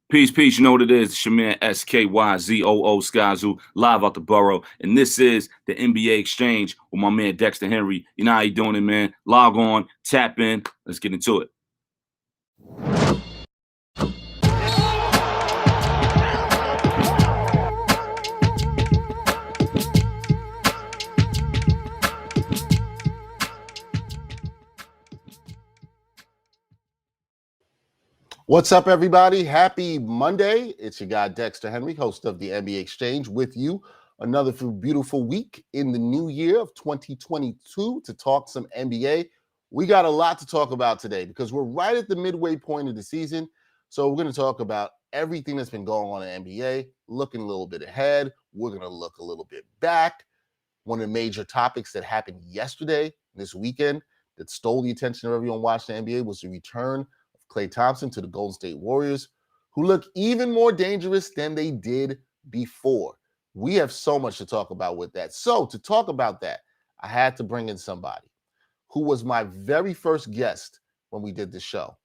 Peace, peace. You know what it is. It's your man SKYZOO Skyzoo, live out the borough. And this is the NBA Exchange with my man Dexter Henry. You know how you doing it, man? Log on, tap in. Let's get into it. What's up, everybody? Happy Monday. It's your guy, Dexter Henry, host of the NBA Exchange, with you another beautiful week in the new year of 2022 to talk some NBA. We got a lot to talk about today because we're right at the midway point of the season. So we're going to talk about everything that's been going on in NBA, looking a little bit ahead. We're going to look a little bit back. One of the major topics that happened yesterday, this weekend, that stole the attention of everyone watching the NBA was the return Klay Thompson to the Golden State Warriors, who look even more dangerous than they did before. We have so much to talk about with that. So to talk about that, I had to bring in somebody who was my very first guest when we did the show.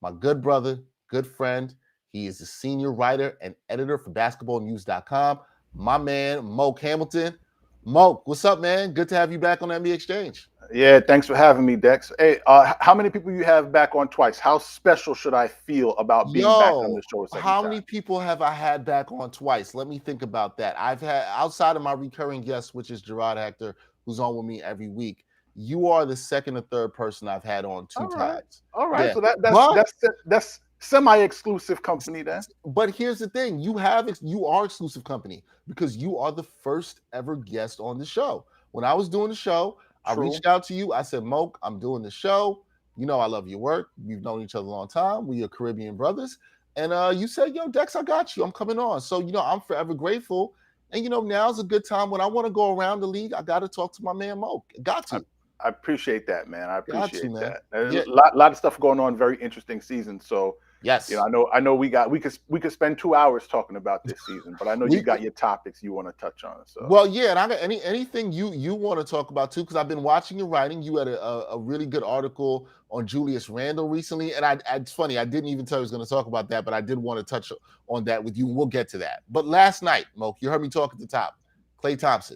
My good brother, good friend. He is a senior writer and editor for basketballnews.com. My man, Moke Hamilton. Moke, what's up, man? Good to have you back on the NBA Exchange. Yeah, thanks for having me, Dex. Hey, how many people you have back on twice? How special should I feel about being back on the show a second how time? many people have I had back on twice? Let me think about that. I've had, outside of my recurring guest, which is Gerard Hector, who's on with me every week, you are the second or third person I've had on two times. All right, Yeah. so that's semi-exclusive company then. But here's the thing: you are exclusive company because you are the first ever guest on the show. When I was doing the show, I reached out to you. I said, Moke, I'm doing the show. You know I love your work. We've known each other a long time. We are Caribbean brothers. And you said, yo, Dex, I got you. I'm coming on. So, I'm forever grateful. And, now's a good time when I want to go around the league. I got to talk to my man, Moke. Got to. I appreciate that, man. I appreciate that. Yeah. A lot of stuff going on. Very interesting season. So, yes, I know we could spend 2 hours talking about this season, but I know you got your topics you want to touch on. So, well, yeah, and I got anything you want to talk about too, because I've been watching your writing. You had a really good article on Julius Randle recently, and it's funny, I didn't even tell you I was going to talk about that, but I did want to touch on that with you. We'll get to that. But last night, Moke, you heard me talk at the top. Klay Thompson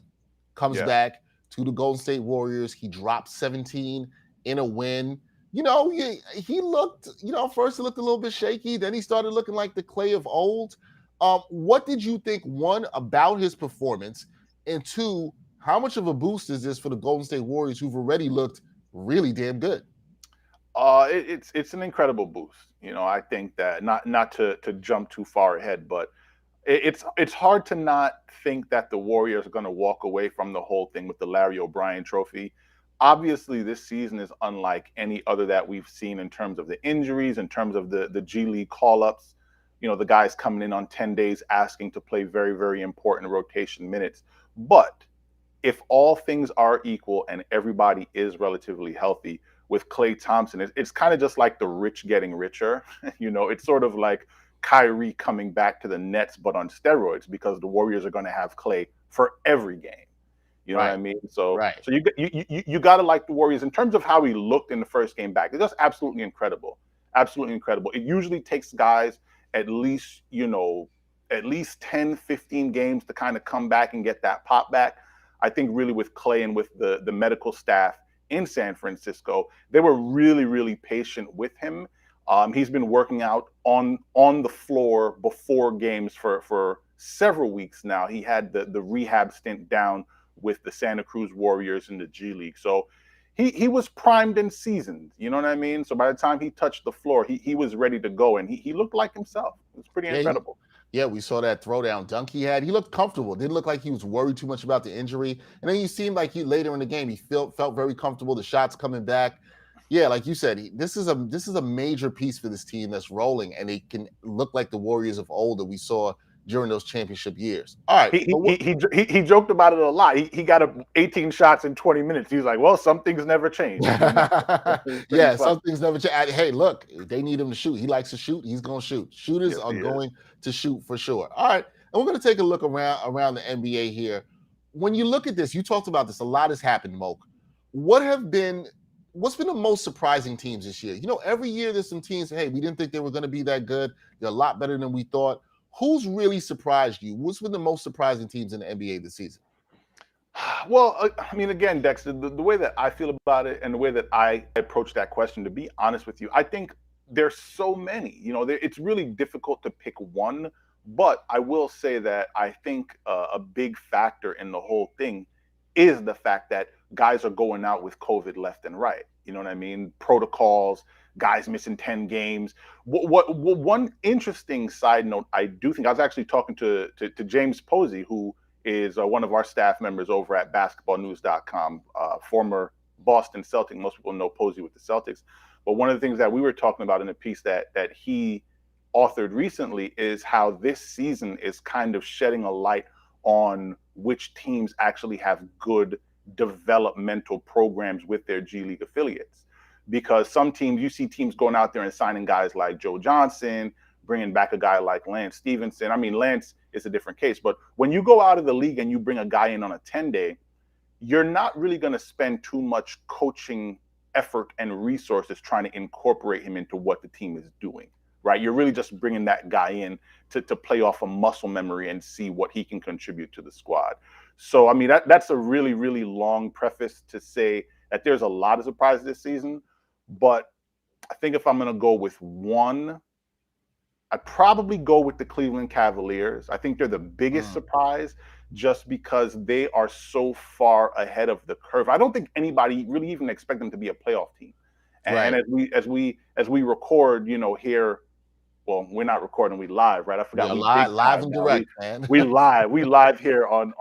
comes back to the Golden State Warriors. He dropped 17 in a win. He looked, first he looked a little bit shaky. Then he started looking like the Klay of old. What did you think, one, about his performance, and two, how much of a boost is this for the Golden State Warriors, who've already looked really damn good? It's an incredible boost. I think that not to jump too far ahead, but it's hard to not think that the Warriors are going to walk away from the whole thing with the Larry O'Brien trophy. Obviously, this season is unlike any other that we've seen in terms of the injuries, in terms of the G League call-ups. The guys coming in on 10 days asking to play very, very important rotation minutes. But if all things are equal and everybody is relatively healthy, with Klay Thompson, it's kind of just like the rich getting richer. It's sort of like Kyrie coming back to the Nets, but on steroids, because the Warriors are going to have Klay for every game. You know what I mean? So you got to like the Warriors in terms of how he looked in the first game back. It's just absolutely incredible. Absolutely incredible. It usually takes guys at least 10, 15 games to kind of come back and get that pop back. I think really with Klay and with the medical staff in San Francisco, they were really, really patient with him. He's been working out on the floor before games for several weeks now. He had the rehab stint down with the Santa Cruz Warriors in the G League. So he was primed and seasoned, you know what I mean? So by the time he touched the floor, he was ready to go, and he looked like himself. It was pretty incredible. We saw that throwdown dunk he had. He looked comfortable. Didn't look like he was worried too much about the injury. And then he seemed like later in the game, he felt very comfortable. The shots coming back. Yeah, like you said, this is a major piece for this team that's rolling, and it can look like the Warriors of old that we saw during those championship years. All right. He joked about it a lot. He got 18 shots in 20 minutes. He's like, well, some things never change. Yeah, some things never change. Hey, look, they need him to shoot. He likes to shoot. He's going to shoot. Shooters are going to shoot for sure. All right. And we're going to take a look around the NBA here. When you look at this, you talked about this. A lot has happened, Moke. What have been what's been the most surprising teams this year? You know, every year there's some teams, hey, we didn't think they were going to be that good. They're a lot better than we thought. Who's really surprised you? What's been the most surprising teams in the NBA this season? Well, I mean, again, Dexter, the way that I feel about it and the way that I approach that question, to be honest with you, I think there's so many. It's really difficult to pick one. But I will say that I think a big factor in the whole thing is the fact that guys are going out with COVID left and right. You know what I mean? Protocols, guys missing 10 games. One interesting side note, I do think I was actually talking to James Posey, who is one of our staff members over at basketballnews.com, former Boston Celtic. Most people know Posey with the Celtics. But one of the things that we were talking about in a piece that he authored recently is how this season is kind of shedding a light on which teams actually have good developmental programs with their G League affiliates. Because some teams, you see teams going out there and signing guys like Joe Johnson, bringing back a guy like Lance Stevenson. I mean, Lance is a different case, but when you go out of the league and you bring a guy in on a 10-day, you're not really going to spend too much coaching effort and resources trying to incorporate him into what the team is doing. Right, you're really just bringing that guy in to play off a muscle memory and see what he can contribute to the squad. So, I mean, that's a really, really long preface to say that there's a lot of surprises this season. But I think if I'm going to go with one, I'd probably go with the Cleveland Cavaliers. I think they're the biggest surprise just because they are so far ahead of the curve. I don't think anybody really even expect them to be a playoff team. And as we record, here. Well, we're not recording. We live, right? I forgot. We live and direct, man. We live here on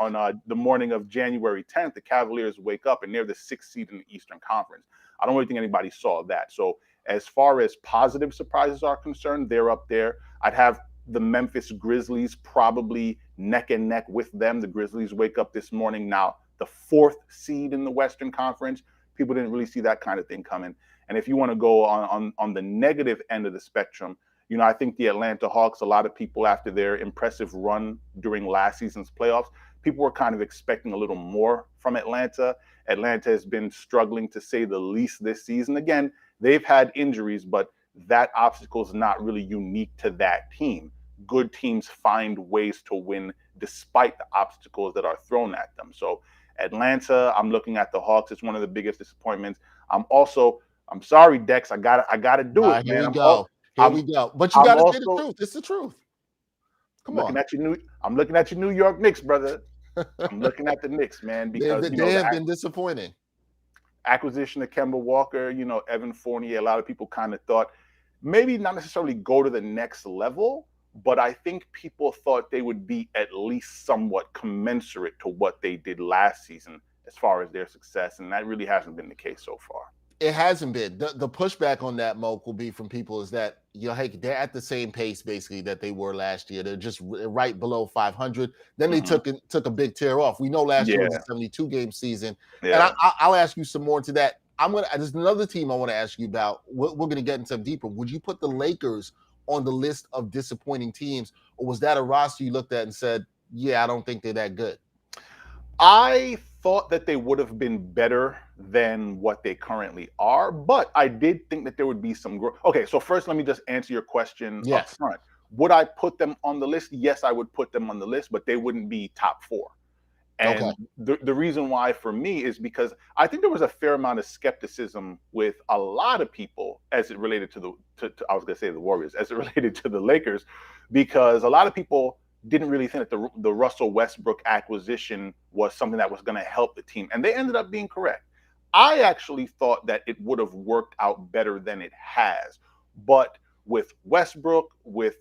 the morning of January 10th. The Cavaliers wake up and they're the 6th seed in the Eastern Conference. I don't really think anybody saw that. So as far as positive surprises are concerned, they're up there. I'd have the Memphis Grizzlies probably neck and neck with them. The Grizzlies wake up this morning now the 4th seed in the Western Conference. People didn't really see that kind of thing coming. And if you want to go on the negative end of the spectrum, I think the Atlanta Hawks, a lot of people after their impressive run during last season's playoffs, people were kind of expecting a little more from Atlanta. Atlanta has been struggling to say the least this season. Again, they've had injuries, but that obstacle is not really unique to that team. Good teams find ways to win despite the obstacles that are thrown at them. So Atlanta, I'm looking at the Hawks. It's one of the biggest disappointments. I'm sorry, Dex. I gotta do it, man. Here we go. But you got to say the truth. It's the truth. Come on. I'm looking at your New York Knicks, brother. I'm looking at the Knicks, man, because they have been disappointing. Acquisition of Kemba Walker, Evan Fournier. A lot of people kind of thought maybe not necessarily go to the next level, but I think people thought they would be at least somewhat commensurate to what they did last season as far as their success, and that really hasn't been the case so far. It hasn't been. The pushback on that, Moke, will be from people is that, hey, they're at the same pace, basically, that they were last year. They're just right below 500. Then they took a big tear off. We know last year was a 72-game season. Yeah. And I'll ask you some more to that. There's another team I want to ask you about. We're going to get into them deeper. Would you put the Lakers on the list of disappointing teams, or was that a roster you looked at and said, yeah, I don't think they're that good? I thought that they would have been better than what they currently are, but I did think that there would be some growth. Okay, so first let me just answer your question up front. Would I put them on the list? Yes, I would put them on the list, but they wouldn't be top 4. And the reason why for me is because I think there was a fair amount of skepticism with a lot of people as it related to I was going to say the Warriors, as it related to the Lakers, because a lot of people didn't really think that the Russell Westbrook acquisition was something that was going to help the team. And they ended up being correct. I actually thought that it would have worked out better than it has. But with Westbrook, with,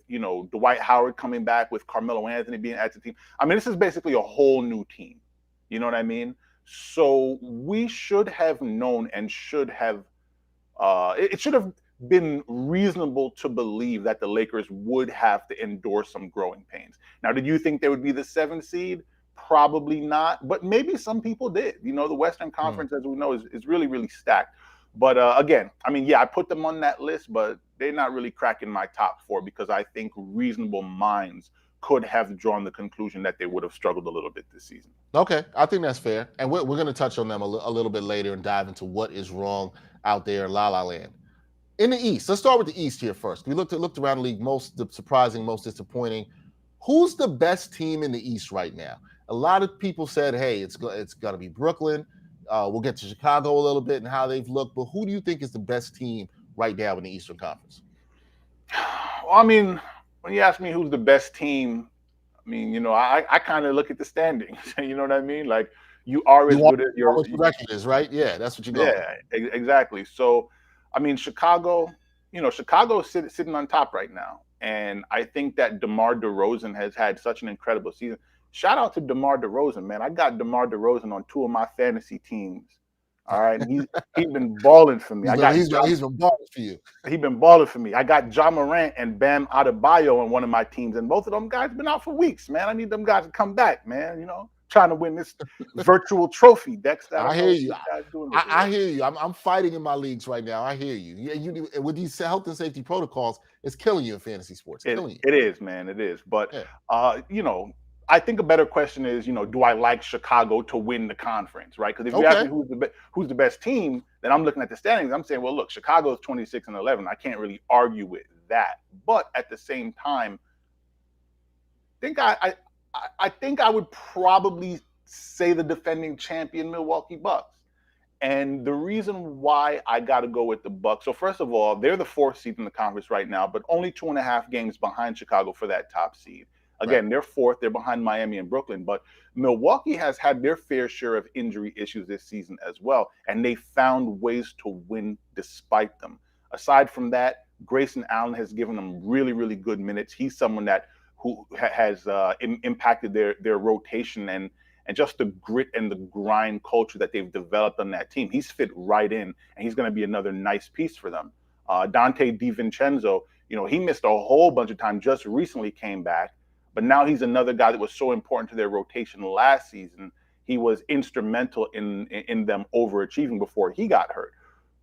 Dwight Howard coming back, with Carmelo Anthony being added to the team, I mean, this is basically a whole new team. You know what I mean? So we should have known and should have it should have been reasonable to believe that the Lakers would have to endure some growing pains. Now, did you think they would be the 7th seed? Probably not, but maybe some people did. The Western Conference, as we know, is really, really stacked. But again, I mean, yeah, I put them on that list, but they're not really cracking my top 4 because I think reasonable minds could have drawn the conclusion that they would have struggled a little bit this season. Okay, I think that's fair. And we're going to touch on them a little bit later and dive into what is wrong out there in La La Land. In the East, let's start with the East here first. We looked around the league, most surprising, most disappointing. Who's the best team in the East right now? A lot of people said, hey, it's going to be Brooklyn. We'll get to Chicago a little bit and how they've looked. But who do you think is the best team right now in the Eastern Conference? Well, I mean, when you ask me who's the best team, I mean, you know, I kind of look at the standings. You know what I mean? Like, you are as good as your record is, right? Yeah, that's what you got. Yeah, exactly. So, I mean, Chicago, you know, Chicago's sitting on top right now. And I think that DeMar DeRozan has had such an incredible season. Shout out to DeMar DeRozan, man. I got DeMar DeRozan on 2 of my fantasy teams. All right. And he's been balling for me. He's been balling for you. He's been balling for me. I got Ja Morant and Bam Adebayo on one of my teams, and both of them guys been out for weeks, man. I need them guys to come back, man. You know, trying to win this virtual trophy, Dexter. I hear you. I hear you. I'm fighting in my leagues right now. I hear you. Yeah, with these health and safety protocols, it's killing you in fantasy sports. It is, man. It is. But you know, I think a better question is, you know, do I like Chicago to win the conference, right? Because if you ask me who's the best team, then I'm looking at the standings. I'm saying, well, look, Chicago is 26-11. I can't really argue with that. But at the same time, I think I would probably say the defending champion Milwaukee Bucks. And the reason why I got to go with the Bucks, so first of all, they're the 4th seed in the conference right now, but only 2.5 games behind Chicago for that top seed. Again, they're 4th. They're behind Miami and Brooklyn. But Milwaukee has had their fair share of injury issues this season as well. And they found ways to win despite them. Aside from that, Grayson Allen has given them really, really good minutes. He's someone who has impacted their rotation and just the grit and the grind culture that they've developed on that team. He's fit right in, and he's going to be another nice piece for them. Dante DiVincenzo, you know, he missed a whole bunch of time, just recently came back. But now he's another guy that was so important to their rotation last season. He was instrumental in them overachieving before he got hurt.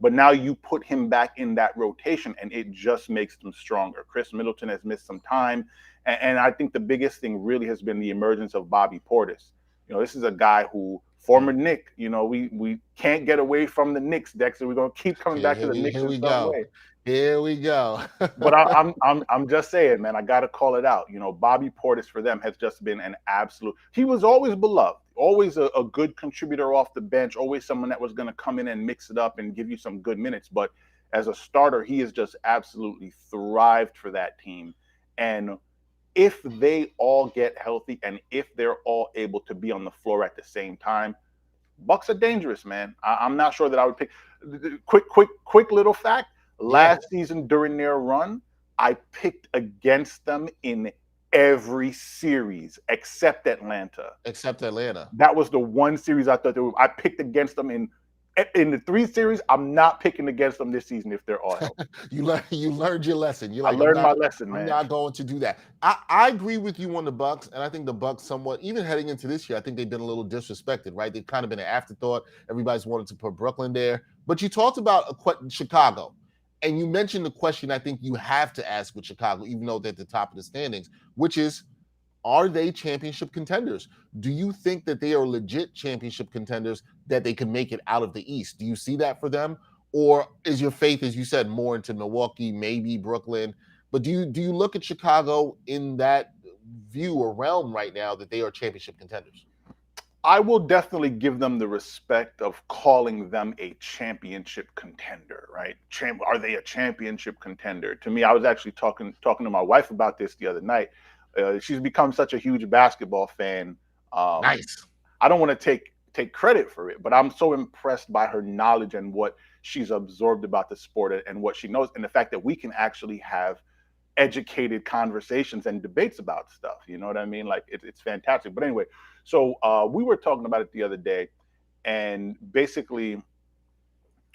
But now you put him back in that rotation, and it just makes them stronger. Chris Middleton has missed some time. And I think the biggest thing really has been the emergence of Bobby Portis. You know, this is a guy who, former Knick, you know, we can't get away from the Knicks, Dexter. We're going to keep coming back to the Knicks in some way. Here we go. But I'm just saying, man, I got to call it out. You know, Bobby Portis for them has just been an absolute. He was always beloved, always a good contributor off the bench, always someone that was going to come in and mix it up and give you some good minutes. But as a starter, he has just absolutely thrived for that team. And if they all get healthy and if they're all able to be on the floor at the same time, Bucks are dangerous, man. I'm not sure that I would pick. Quick little fact. Last season during their run, I picked against them in every series except Atlanta. That was the one series I thought I picked against them in the 3 series. I'm not picking against them this season if they're all healthy. You learned your lesson. I learned my lesson, man. I'm not going to do that. I agree with you on the Bucks, and I think the Bucks somewhat, even heading into this year, I think they've been a little disrespected, right? They've kind of been an afterthought. Everybody's wanted to put Brooklyn there. But you talked about Chicago. And you mentioned the question I think you have to ask with Chicago, even though they're at the top of the standings, which is, are they championship contenders? Do you think that they are legit championship contenders, that they can make it out of the East? Do you see that for them? Or is your faith, as you said, more into Milwaukee, maybe Brooklyn? But do you look at Chicago in that view or realm right now that they are championship contenders? I will definitely give them the respect of calling them a championship contender, right? Are they a championship contender? To me, I was actually talking to my wife about this the other night. She's become such a huge basketball fan. Nice. I don't want to take credit for it, but I'm so impressed by her knowledge and what she's absorbed about the sport and what she knows, and the fact that we can actually have educated conversations and debates about stuff. You know what I mean? Like it's fantastic. But anyway, so we were talking about it the other day, and basically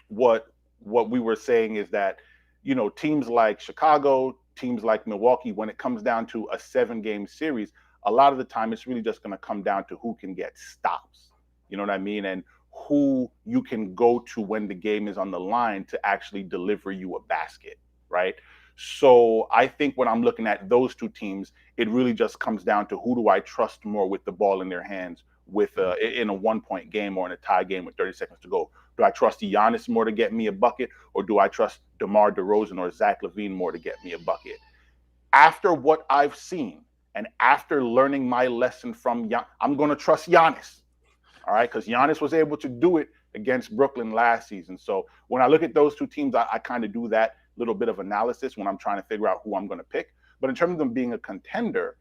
what we were saying is that, you know, teams like Chicago, teams like Milwaukee, when it comes down to a 7-game series, a lot of the time it's really just going to come down to who can get stops. You know what I mean? And who you can go to when the game is on the line to actually deliver you a basket, right? So I think when I'm looking at those two teams, it really just comes down to who do I trust more with the ball in their hands with in a 1-point game or in a tie game with 30 seconds to go. Do I trust Giannis more to get me a bucket, or do I trust DeMar DeRozan or Zach LaVine more to get me a bucket? After what I've seen and after learning my lesson from I'm going to trust Giannis. All right, because Giannis was able to do it against Brooklyn last season. So when I look at those two teams, I kind of do that little bit of analysis when I'm trying to figure out who I'm going to pick. But in terms of them being a contender,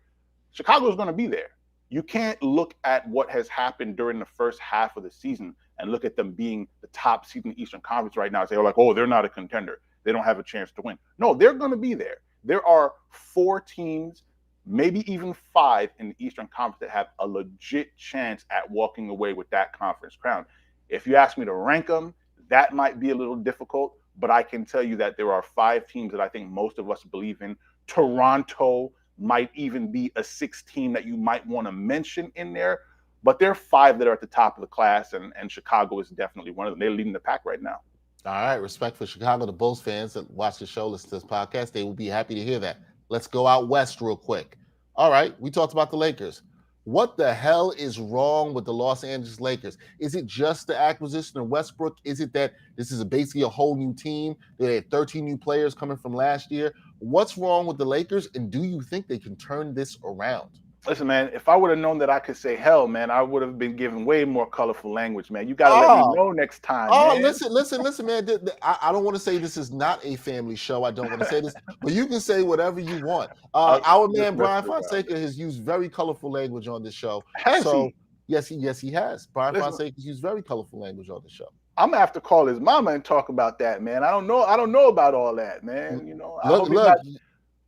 Chicago is going to be there. You can't look at what has happened during the first half of the season and look at them being the top seed in the Eastern Conference right now and say, oh, they're not a contender. They don't have a chance to win. No, they're going to be there. There are 4 teams, maybe even 5 in the Eastern Conference that have a legit chance at walking away with that conference crown. If you ask me to rank them, that might be a little difficult, but I can tell you that there are 5 teams that I think most of us believe in. Toronto might even be a 6th team that you might want to mention in there, but there are 5 that are at the top of the class, and Chicago is definitely one of them. They're leading the pack right now. All right, respect for Chicago. The Bulls fans that watch the show, listen to this podcast, they will be happy to hear that. Let's go out west real quick. All right, we talked about the Lakers. What the hell is wrong with the Los Angeles Lakers? Is it just the acquisition of Westbrook? Is it that this is basically a whole new team? They had 13 new players coming from last year. What's wrong with the Lakers, and do you think they can turn this around? Listen, man, if I would have known that I could say hell, man, I would have been given way more colorful language, man. You got to let me know next time, man. Listen, man. I don't want to say this is not a family show. I don't want to say this, but you can say whatever you want. Our man, Brian Fonseca, has used very colorful language on this show. Has he? Yes, he has. Brian Fonseca has used very colorful language on the show. I'm gonna have to call his mama and talk about that, man. I don't know about all that, man. You know,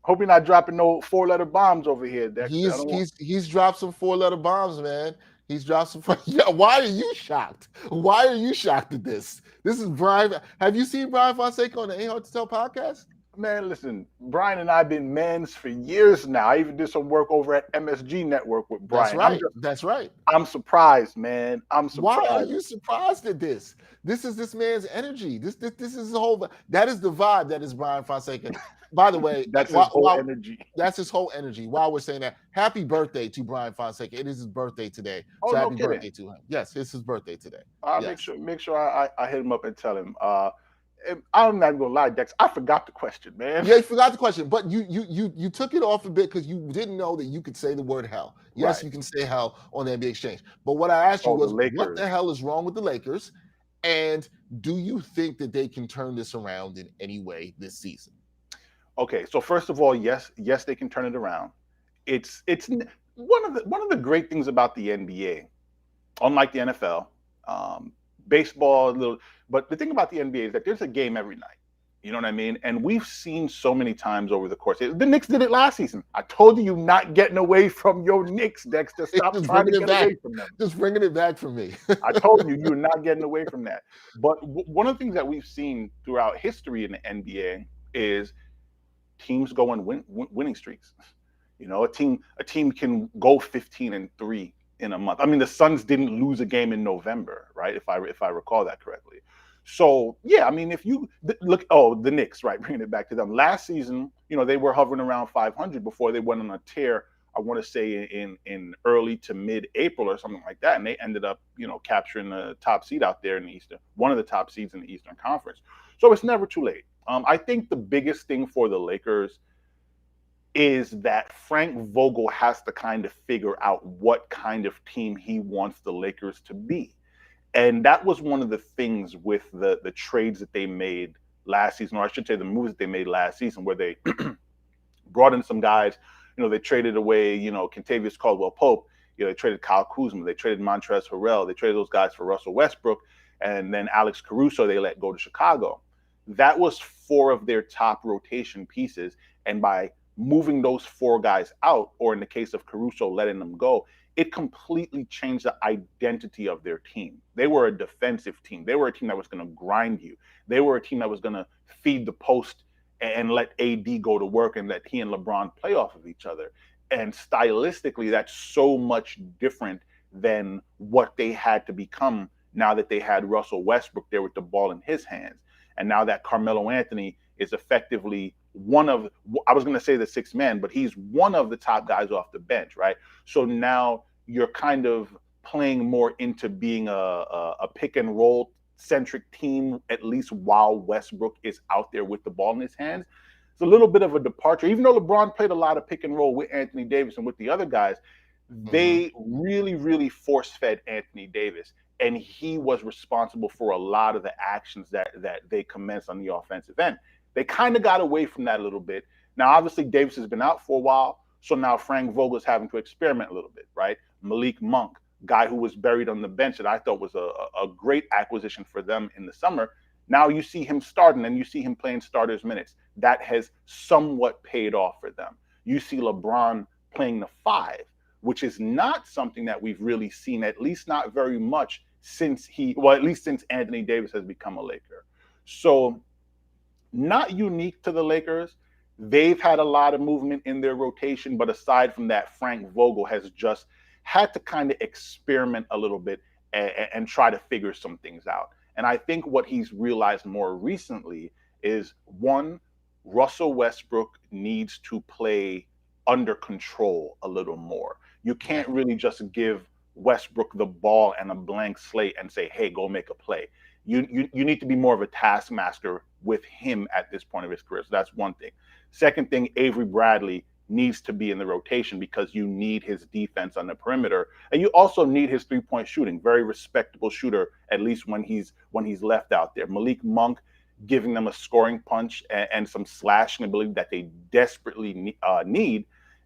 hope you're not dropping no 4-letter bombs over here, Dexter. He's dropped some 4-letter bombs, man. He's dropped some. Yeah, why are you shocked? Why are you shocked at this? This is Brian. Have you seen Brian Fonseca on the Ain't Hard to Tell podcast? Man, listen, Brian and I have been mans for years now. I even did some work over at MSG Network with Brian. That's right. I'm surprised, man. I'm surprised. Why are you surprised at this? This is this man's energy. This is the whole. That is the vibe that is Brian Fonseca. By the way, that's his whole energy. That's his whole energy. While we're saying that, happy birthday to Brian Fonseca. It is his birthday today. Oh, so no happy kidding. Birthday to him. Yes, it's his birthday today. Yes. Make sure I hit him up and tell him. I'm not gonna lie, Dex. I forgot the question, man. Yeah, you forgot the question, but you took it off a bit because you didn't know that you could say the word hell. Yes, right. You can say hell on the NBA Exchange. But what I asked you was, what the hell is wrong with the Lakers? And do you think that they can turn this around in any way this season? Okay, so first of all, yes, they can turn it around. It's one of the great things about the NBA, unlike the NFL, baseball, but the thing about the NBA is that there's a game every night. You know what I mean? And we've seen so many times over the course. The Knicks did it last season. I told you not getting away from your Knicks, Dexter. Stop trying to get away from them. Just bringing it back from me. I told you you're not getting away from that. But one of the things that we've seen throughout history in the NBA is teams go on winning streaks. You know, a team can go 15-3 in a month. I mean, the Suns didn't lose a game in November, right? If I recall that correctly. So yeah, I mean, if you look, the Knicks, right? Bringing it back to them. Last season, you know, they were hovering around 500 before they went on a tear. I want to say in early to mid-April or something like that, and they ended up, you know, capturing the top seed out there in the Eastern, one of the top seeds in the Eastern Conference. So it's never too late. I think the biggest thing for the Lakers is that Frank Vogel has to kind of figure out what kind of team he wants the Lakers to be. And that was one of the things with the trades that they made last season, or I should say the moves that they made last season, where they brought in some guys. You know, they traded away, you know, Kentavious Caldwell-Pope. You know, they traded Kyle Kuzma. They traded Montrezl Harrell. They traded those guys for Russell Westbrook. And then Alex Caruso, they let go to Chicago. That was 4 of their top rotation pieces. And by moving those 4 guys out, or in the case of Caruso, letting them go, it completely changed the identity of their team. They were a defensive team. They were a team that was going to grind you. They were a team that was going to feed the post and let AD go to work and let he and LeBron play off of each other. And stylistically, that's so much different than what they had to become now that they had Russell Westbrook there with the ball in his hands. And now that Carmelo Anthony is effectively one of, I was going to say the sixth man, but he's one of the top guys off the bench, right? So now you're kind of playing more into being a pick and roll centric team, at least while Westbrook is out there with the ball in his hands. It's a little bit of a departure. Even though LeBron played a lot of pick and roll with Anthony Davis and with the other guys, they really, really force-fed Anthony Davis. And he was responsible for a lot of the actions that they commenced on the offensive end. They kind of got away from that a little bit. Now, obviously, Davis has been out for a while, so now Frank Vogel's having to experiment a little bit, right? Malik Monk, guy who was buried on the bench that I thought was a great acquisition for them in the summer. Now you see him starting and you see him playing starters minutes. That has somewhat paid off for them. You see LeBron playing the 5, which is not something that we've really seen, at least not very much since at least since Anthony Davis has become a Laker. So not unique to the Lakers. They've had a lot of movement in their rotation, but aside from that, Frank Vogel has just had to kind of experiment a little bit and try to figure some things out. And I think what he's realized more recently is, one, Russell Westbrook needs to play under control a little more. You can't really just give Westbrook the ball and a blank slate and say, hey, go make a play. You need to be more of a taskmaster with him at this point of his career. So that's one thing. Second thing, Avery Bradley needs to be in the rotation because you need his defense on the perimeter. And you also need his three-point shooting. Very respectable shooter, at least when he's left out there. Malik Monk giving them a scoring punch and some slashing ability that they desperately need.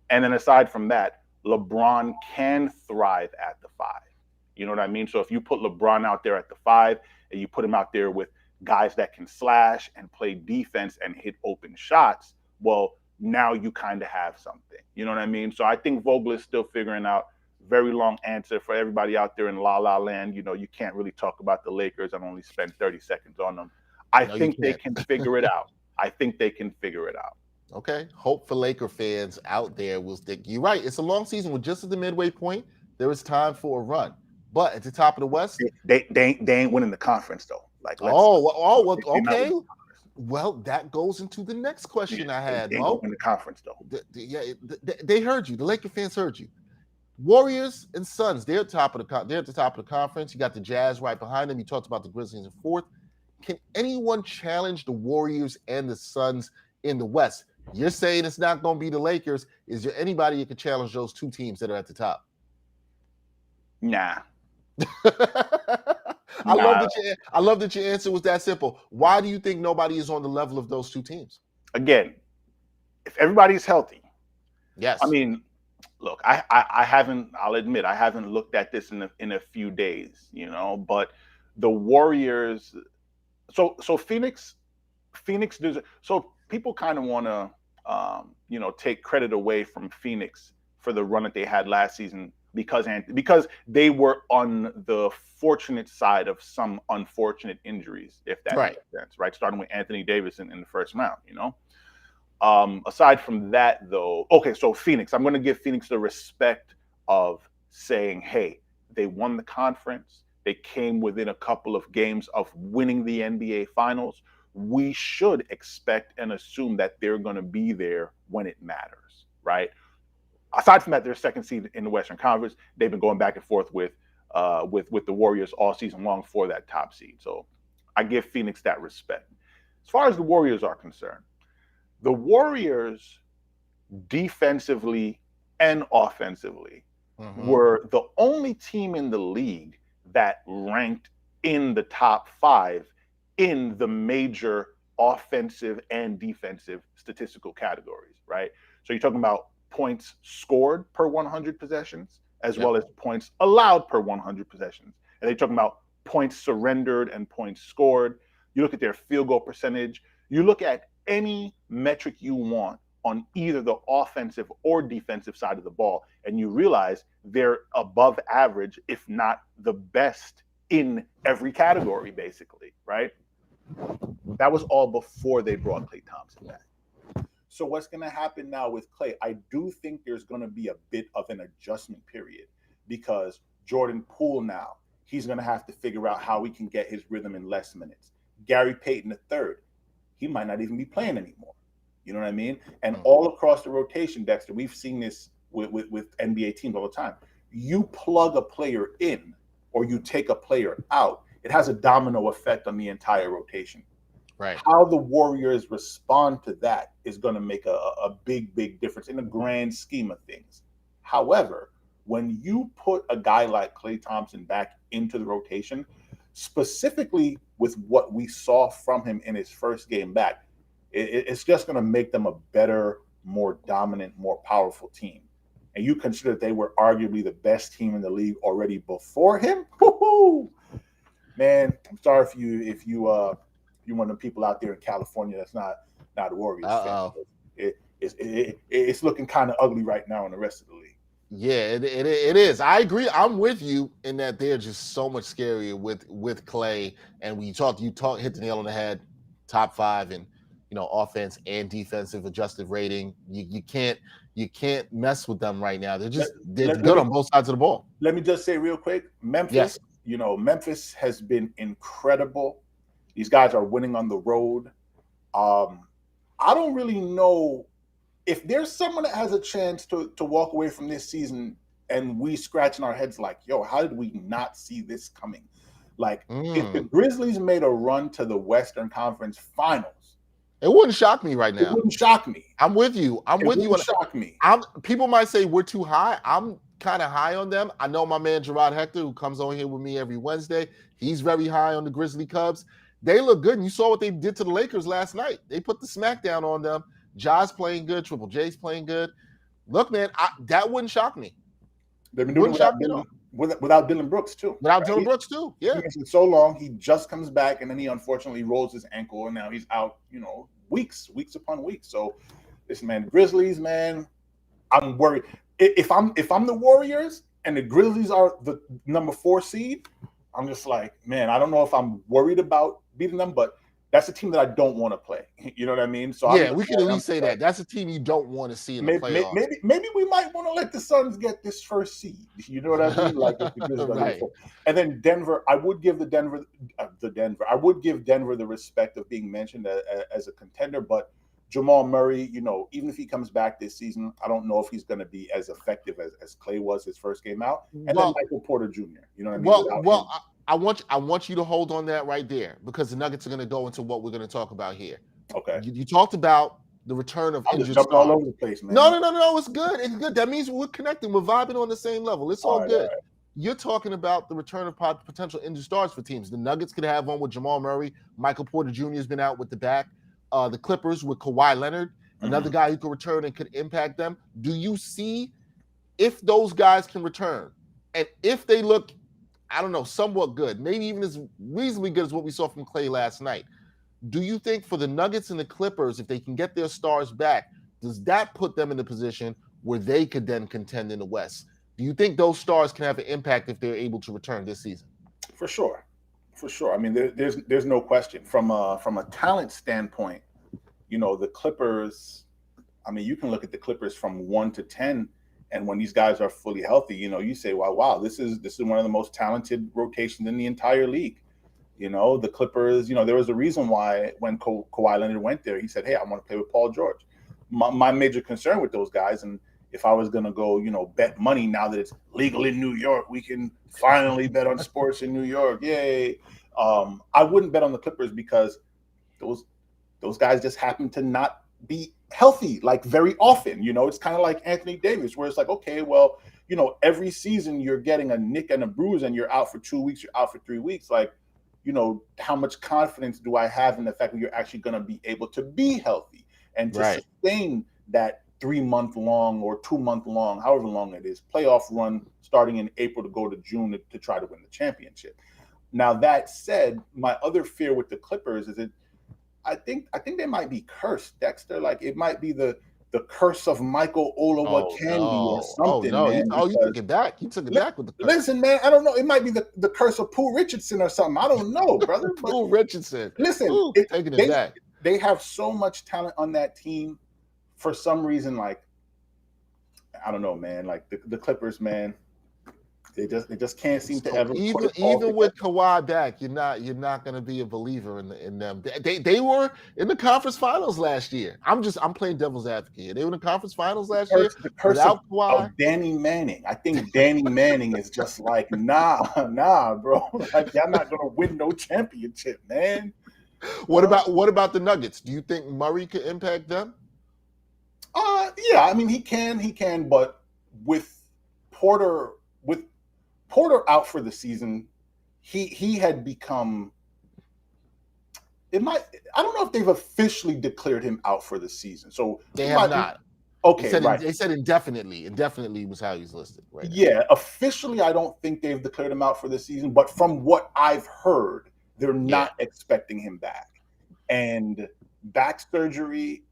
And then aside from that, LeBron can thrive at the 5. You know what I mean? So if you put LeBron out there at the 5 and you put him out there with guys that can slash and play defense and hit open shots, well, now you kind of have something. You know what I mean? So I think Vogel is still figuring out. Very long answer for everybody out there in La La Land. You know, you can't really talk about the Lakers and only spend 30 seconds on them. I think they can figure it out. I think they can figure it out. Okay. Hope for Laker fans out there will stick. You're right. It's a long season. With just at the midway point, there is time for a run. But at the top of the West, they ain't winning the conference though. Like, okay. Well, that goes into the next question I had. They ain't winning the conference though. They heard you. The Laker fans heard you. Warriors and Suns, they're at the top of the conference. You got the Jazz right behind them. You talked about the Grizzlies in 4th. Can anyone challenge the Warriors and the Suns in the West? You're saying it's not going to be the Lakers. Is there anybody that can challenge those two teams that are at the top? Nah. I love that your answer was that simple. Why do you think nobody is on the level of those two teams? Again, if everybody's healthy. Yes. I mean, look, I haven't, I'll admit, I haven't looked at this in a few days, you know, but the Warriors, so Phoenix does it. So people kind of want to, take credit away from Phoenix for the run that they had last season because they were on the fortunate side of some unfortunate injuries, if that makes sense, right? Starting with Anthony Davis in the first round, you know. Aside from that, though, okay, so Phoenix, I'm going to give Phoenix the respect of saying, hey, they won the conference. They came within a couple of games of winning the NBA Finals. We should expect and assume that they're going to be there when it matters, right? Aside from that, they're second seed in the Western Conference. They've been going back and forth with the Warriors all season long for that top seed. So I give Phoenix that respect. As far as the Warriors are concerned, the Warriors defensively and offensively were the only team in the league that ranked in the top 5 in the major offensive and defensive statistical categories, right? So you're talking about points scored per 100 possessions, as well as points allowed per 100 possessions. And they're talking about points surrendered and points scored. You look at their field goal percentage. You look at any metric you want on either the offensive or defensive side of the ball, and you realize they're above average, if not the best in every category, basically, right? That was all before they brought Klay Thompson back. So what's going to happen now with Klay? I do think there's going to be a bit of an adjustment period because Jordan Poole now, he's going to have to figure out how he can get his rhythm in less minutes. Gary Payton III, he might not even be playing anymore. You know what I mean? And all across the rotation, Dexter, we've seen this with NBA teams all the time. You plug a player in or you take a player out, it has a domino effect on the entire rotation. Right. How the Warriors respond to that is going to make a big, big difference in the grand scheme of things. However, when you put a guy like Klay Thompson back into the rotation, specifically with what we saw from him in his first game back, it's just going to make them a better, more dominant, more powerful team. And you consider that they were arguably the best team in the league already before him. Woo-hoo! Man, I'm sorry if you're one of the people out there in California that's not a Warriors fan. It's looking kind of ugly right now in the rest of the league. Yeah, it is. I agree. I'm with you in that they're just so much scarier with Klay. And when you hit the nail on the head, top 5 in offense and defensive adjusted rating. You can't mess with them right now. They're good on both sides of the ball. Let me just say real quick, Memphis. Yes. Memphis has been incredible. These guys are winning on the road. I don't really know if there's someone that has a chance to walk away from this season and we scratching our heads like, yo, how did we not see this coming? Like, if the Grizzlies made a run to the Western Conference Finals, it wouldn't shock me right now. It wouldn't shock me. I'm with you. It wouldn't shock me. People might say we're too high. I'm kind of high on them. I know my man Gerard Hector, who comes on here with me every Wednesday. He's very high on the Grizzly Cubs. They look good, and you saw what they did to the Lakers last night. They put the smackdown on them. Ja's playing good. Triple J's playing good. Look, man, that wouldn't shock me. They've been doing it without Dylan Brooks, too. Without Dylan Brooks, too, yeah. It's been so long. He just comes back, and then he unfortunately rolls his ankle, and now he's out, weeks upon weeks. So, listen, man, Grizzlies, man, I'm worried. If I'm the Warriors and the Grizzlies are the number 4 seed, I'm just like, man, I don't know if I'm worried about beating them, but that's a team that I don't want to play. You know what I mean? So yeah, we can at least say that. That's a team you don't want to see in the playoffs. Maybe we might want to let the Suns get this first seed. You know what I mean? Like, right. And then Denver, I would give Denver the respect of being mentioned as a contender, but Jamal Murray, even if he comes back this season, I don't know if he's going to be as effective as Klay was his first game out. And then Michael Porter Jr. You know what I mean? I want you to hold on that right there because the Nuggets are going to go into what we're going to talk about here. Okay. You talked about the return of injured stars. All over the place, man. No. It's good. It's good. That means we're connecting. We're vibing on the same level. It's all good. Right. You're talking about the return of potential injured stars for teams. The Nuggets could have one with Jamal Murray. Michael Porter Jr. has been out with the back. The Clippers with Kawhi Leonard, another guy who could return and could impact them. Do you see if those guys can return and if they look, I don't know, somewhat good, maybe even as reasonably good as what we saw from Klay last night? Do you think for the Nuggets and the Clippers, if they can get their stars back, does that put them in a position where they could then contend in the West? Do you think those stars can have an impact if they're able to return this season? For sure. I mean, there's no question. From a talent standpoint, the Clippers, I mean, you can look at the Clippers from 1 to 10, and when these guys are fully healthy, you say, wow, this is one of the most talented rotations in the entire league. The Clippers, there was a reason why when Kawhi Leonard went there, he said, hey, I want to play with Paul George. My major concern with those guys, and if I was going to go, bet money now that it's legal in New York, we can finally bet on sports in New York. Yay. I wouldn't bet on the Clippers because those guys just happen to not be healthy like very often. It's kind of like Anthony Davis, where it's like, okay, well, every season you're getting a nick and a bruise and you're out for 2 weeks, you're out for 3 weeks. Like, how much confidence do I have in the fact that you're actually going to be able to be healthy and to sustain that 3-month long or 2-month long, however long it is, playoff run starting in April to go to June to try to win the championship. Now, that said, my other fear with the Clippers is that I think they might be cursed, Dexter. Like, it might be the curse of Michael Olowokandi or something. Man, you took it back. You took it back with the curse. Listen, man, I don't know. It might be the curse of Pooh Richardson or something. I don't know, brother. Pooh Richardson. Listen, taking it back. They have so much talent on that team. For some reason, like, I don't know, man. Like the Clippers, man. They just can't seem to So ever put even it all even together. with Kawhi back, you're not going to be a believer in them. They were in the conference finals last year. I'm playing devil's advocate. They were in the conference finals last year The curse without of Kawhi. Danny Manning. I think Danny Manning is just like, nah, bro. Like, y'all not gonna win no championship, man. What about the Nuggets? Do you think Murray could impact them? Yeah, I mean he can, but with Porter out for the season, he had become. I don't know if they've officially declared him out for the season. So They have not. Okay, right. They said indefinitely. Indefinitely was how he's listed right now. Yeah, officially, I don't think they've declared him out for the season. But from what I've heard, they're not expecting him back. And back surgery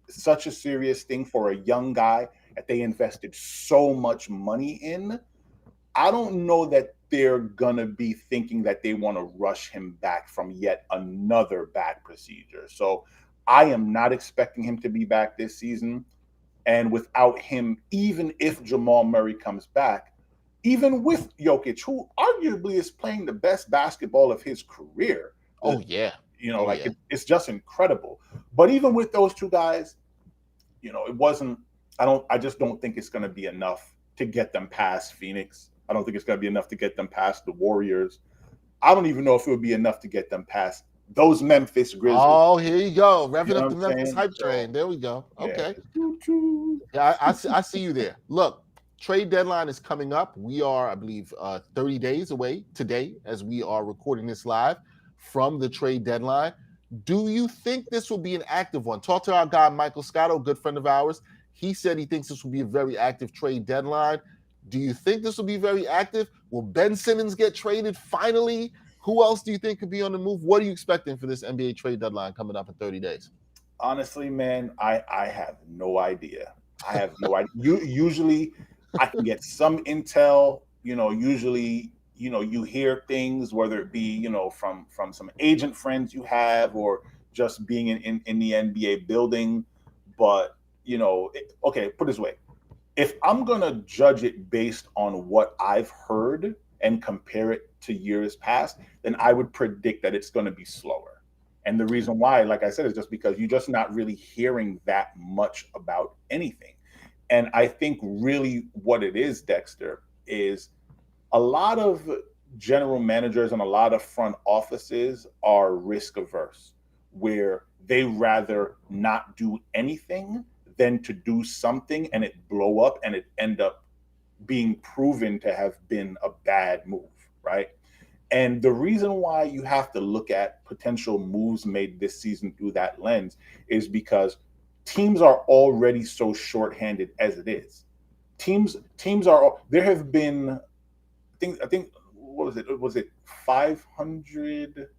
is such a serious thing for a young guy that they invested so much money in. I don't know that they're going to be thinking that they want to rush him back from yet another back procedure. So I am not expecting him to be back this season. And without him, even if Jamal Murray comes back, even with Jokic, who arguably is playing the best basketball of his career. Oh, yeah. It's just incredible. But even with those two guys, it wasn't, I just don't think it's going to be enough to get them past Phoenix. I don't think it's going to be enough to get them past the Warriors. I don't even know if it would be enough to get them past those Memphis Grizzlies. Oh, here you go. Revving up the Memphis hype train. There we go. Okay. Yeah, I see you there. Look, trade deadline is coming up. We are, I believe, 30 days away today as we are recording this live from the trade deadline. Do you think this will be an active one? Talk to our guy, Michael Scotto, good friend of ours. He said he thinks this will be a very active trade deadline. Do you think this will be very active? Will Ben Simmons get traded finally? Who else do you think could be on the move? What are you expecting for this NBA trade deadline coming up in 30 days? Honestly, man, I have no idea. I have no idea. Usually I can get some intel, usually, you hear things, whether it be, from some agent friends you have or just being in the NBA building. But, okay, put it this way. If I'm going to judge it based on what I've heard and compare it to years past, then I would predict that it's going to be slower. And the reason why, like I said, is just because you're just not really hearing that much about anything. And I think really what it is, Dexter, is a lot of general managers and a lot of front offices are risk averse, where they rather not do anything than to do something and it blow up and it end up being proven to have been a bad move, right? And the reason why you have to look at potential moves made this season through that lens is because teams are already so shorthanded as it is. Teams are, there have been, I think, what was it? Was it 500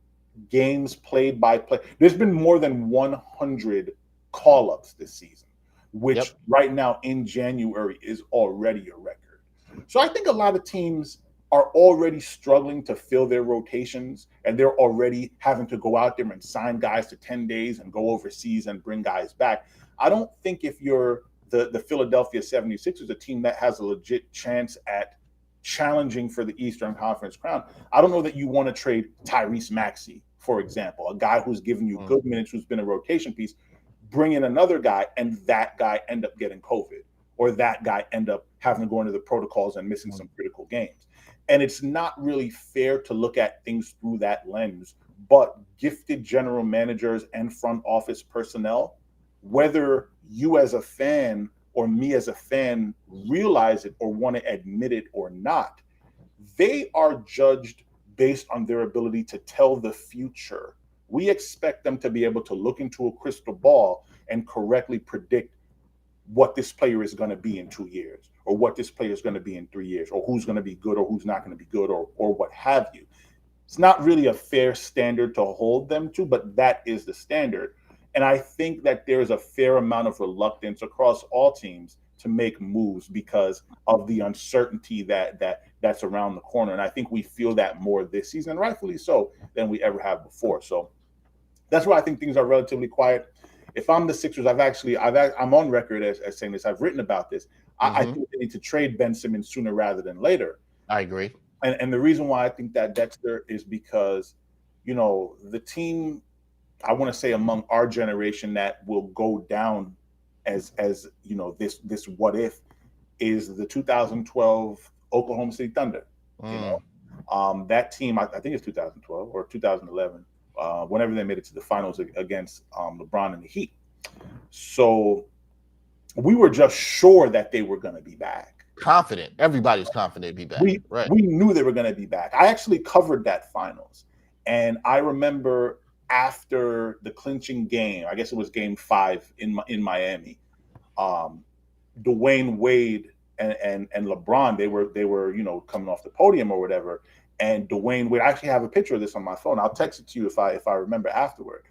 games played by play? There's been more than 100 call-ups this season, which right now in January is already a record. So I think a lot of teams are already struggling to fill their rotations, and they're already having to go out there and sign guys to 10 days and go overseas and bring guys back. I don't think if you're the Philadelphia 76ers, a team that has a legit chance at challenging for the Eastern Conference crown, I don't know that you want to trade Tyrese Maxey, for example, a guy who's given you good minutes, who's been a rotation piece, bring in another guy, and that guy end up getting COVID, or that guy end up having to go into the protocols and missing some critical games. And it's not really fair to look at things through that lens. But gifted general managers and front office personnel, whether you as a fan or me as a fan realize it or want to admit it or not, they are judged based on their ability to tell the future. We expect them to be able to look into a crystal ball and correctly predict what this player is going to be in 2 years, or what this player is going to be in 3 years, or who's going to be good or who's not going to be good, or what have you. It's not really a fair standard to hold them to, but that is the standard. And I think that there's a fair amount of reluctance across all teams to make moves because of the uncertainty that's around the corner. And I think we feel that more this season, and rightfully so, than we ever have before. So that's why I think things are relatively quiet. If I'm the Sixers, I'm on record as saying this. I've written about this. I think they need to trade Ben Simmons sooner rather than later. I agree. And the reason why I think that, Dexter, is because, the team, I want to say among our generation that will go down as this what if, is the 2012 Oklahoma City Thunder. That team, I think it's 2012 or 2011, whenever they made it to the finals against LeBron and the Heat. So we were just sure that they were going to be back. Confident. Everybody was confident to be back. We knew they were going to be back. I actually covered that finals. And I remember after the clinching game, I guess it was game 5 in Miami, Dwayne Wade and LeBron, they were coming off the podium or whatever. And Dwayne Wade, I actually have a picture of this on my phone. I'll text it to you if I remember afterward.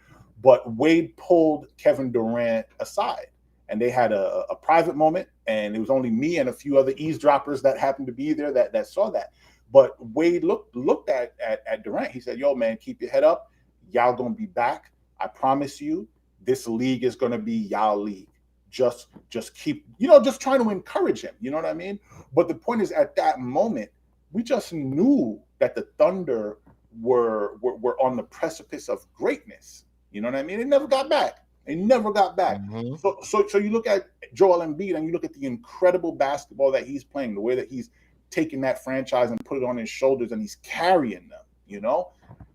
But Wade pulled Kevin Durant aside, and they had a private moment, and it was only me and a few other eavesdroppers that happened to be there that saw that. But Wade looked at Durant. He said, "Yo, man, keep your head up. Y'all gonna be back. I promise you, this league is gonna be y'all league. Just keep, just trying to encourage him. You know what I mean?" But the point is, at that moment, we just knew that the Thunder were on the precipice of greatness. You know what I mean? They never got back. Mm-hmm. So you look at Joel Embiid and you look at the incredible basketball that he's playing, the way that he's taking that franchise and put it on his shoulders and he's carrying them,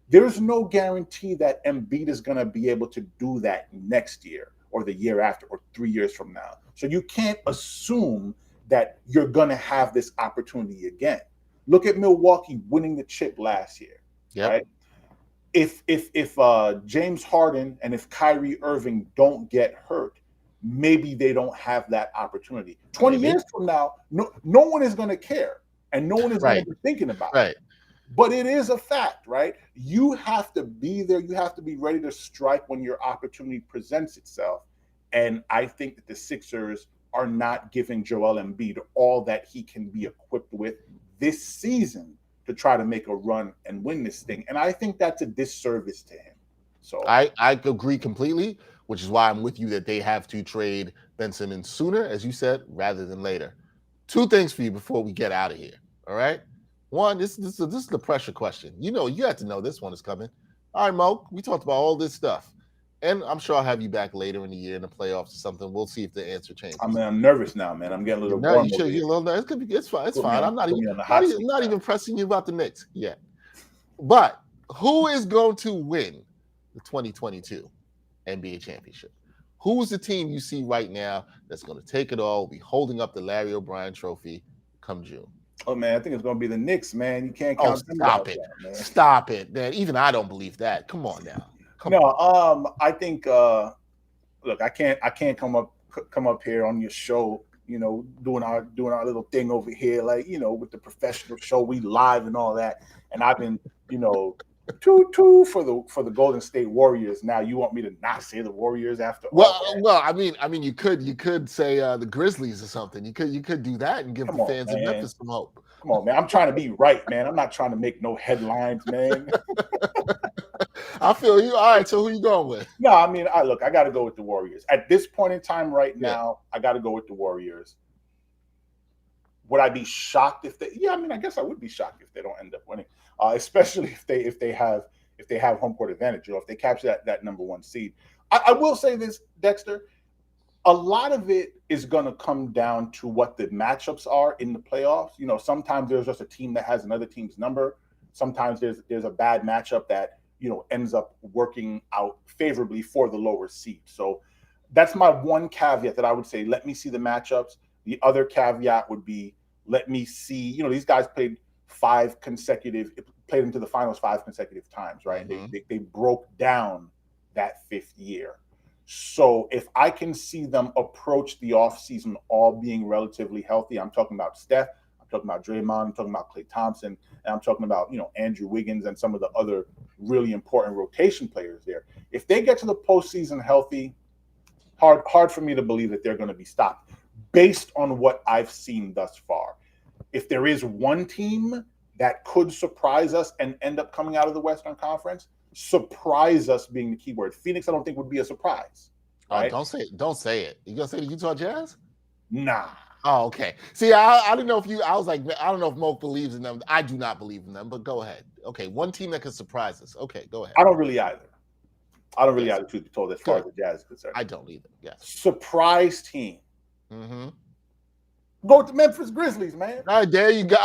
There's no guarantee that Embiid is going to be able to do that next year or the year after or 3 years from now. So you can't assume that you're going to have this opportunity again. Look at Milwaukee winning the chip last year. Yep. Right? If James Harden and if Kyrie Irving don't get hurt, maybe they don't have that opportunity. 20 years from now, no one is going to care, and no one is going to be thinking about it. But it is a fact, right? You have to be there. You have to be ready to strike when your opportunity presents itself. And I think that the Sixers are not giving Joel Embiid all that he can be equipped with this season to try to make a run and win this thing. And I think that's a disservice to him. So I agree completely, which is why I'm with you that they have to trade Ben Simmons sooner, as you said, rather than later. 2 things for you before we get out of here. All right. One, this is the pressure question. You have to know this one is coming. All right, Moke, we talked about all this stuff. And I'm sure I'll have you back later in the year in the playoffs or something. We'll see if the answer changes. I'm nervous now, man. I'm getting a little warm. It's fine. It's fine. I'm not even pressing you about the Knicks yet. But who is going to win the 2022 NBA championship? Who is the team you see right now that's going to take it all, be holding up the Larry O'Brien trophy come June? Oh, man, I think it's going to be the Knicks, man. You can't count them stop out it. That, man. Stop it, man. Even I don't believe that. Come on now. I think look, I can't come up here on your show, doing our little thing over here, like, with the professional show, we live and all that. And I've been, 2-2 for the Golden State Warriors. Now you want me to not say the Warriors after all that? Well, I mean, you could say the Grizzlies or something. You could do that and give the fans in Memphis some hope. Come on, man. I'm trying to be right, man. I'm not trying to make no headlines, man. I feel you. All right, so who you going with? No, I mean, I got to go with the Warriors. At this point in time right now, I got to go with the Warriors. Would I be shocked if they? Yeah, I mean, I guess I would be shocked if they don't end up winning, especially if they have home court advantage, if they capture that number 1 seed. I will say this, Dexter. A lot of it is going to come down to what the matchups are in the playoffs. Sometimes there's just a team that has another team's number. Sometimes there's a bad matchup that ends up working out favorably for the lower seed. So that's my one caveat that I would say, let me see the matchups. The other caveat would be, let me see, these guys played into the finals 5 consecutive times, right? Mm-hmm. They broke down that 5th year. So if I can see them approach the offseason all being relatively healthy, I'm talking about Steph, I'm talking about Draymond, I'm talking about Klay Thompson, and I'm talking about, Andrew Wiggins and some of the other really important rotation players there. If they get to the postseason healthy, hard for me to believe that they're going to be stopped based on what I've seen thus far. If there is one team that could surprise us and end up coming out of the Western Conference, surprise us being the key word. Phoenix, I don't think would be a surprise. Right? Don't say it. You gonna say the Utah Jazz? Nah. Oh, okay. See, I didn't know if you. I was like, I don't know if Moke believes in them. I do not believe in them, but go ahead. Okay, one team that could surprise us. Okay, go ahead. I don't really either. I don't really Yes. either, truth be told, as far as Good. the Jazz is concerned. I don't either. Yes. Surprise team. Mm-hmm. Go with the Memphis Grizzlies, man. All right, there you go.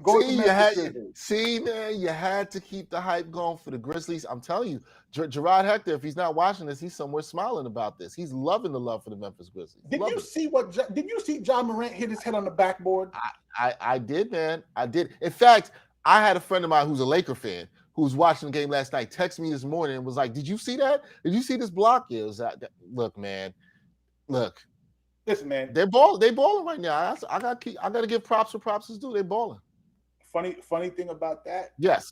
Go with the See, Memphis Grizzlies. man, you had to keep the hype going for the Grizzlies. I'm telling you, Gerard Hector, if he's not watching this, he's somewhere smiling about this. He's loving the love for the Memphis Grizzlies. Did you see John Morant hit his head on the backboard? I did, man. I did. In fact, I had a friend of mine who's a Laker fan who was watching the game last night. Texted me this morning and was like, "Did you see that? Did you see this block?" Yeah, it was look, man. Look. Listen, man. They balling right now. I gotta give props where props is due. They balling. Funny thing about that. Yes.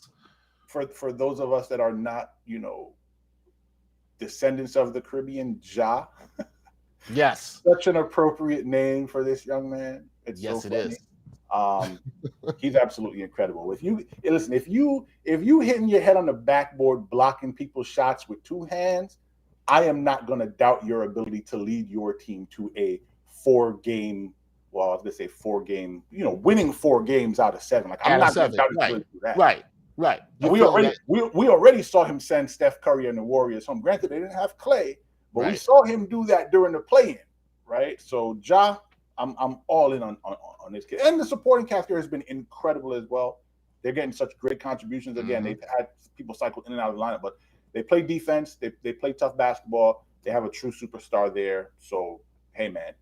For those of us that are not, descendants of the Caribbean, Ja. Yes. Such an appropriate name for this young man. It's yes, so it is. He's absolutely incredible. If you hitting your head on the backboard, blocking people's shots with two hands, I am not going to doubt your ability to lead your team to a 4-game. Well, I was going to say 4-game. Winning 4 games out of 7. Like I'm not going to doubt you to do that. Right. We already saw him send Steph Curry and the Warriors home. Granted, they didn't have Klay, but we saw him do that during the play-in, right? So Ja, I'm all in on this kid, and the supporting cast there has been incredible as well. They're getting such great contributions. Again, they've had people cycle in and out of the lineup, but they play defense. They play tough basketball. They have a true superstar there. So hey, man,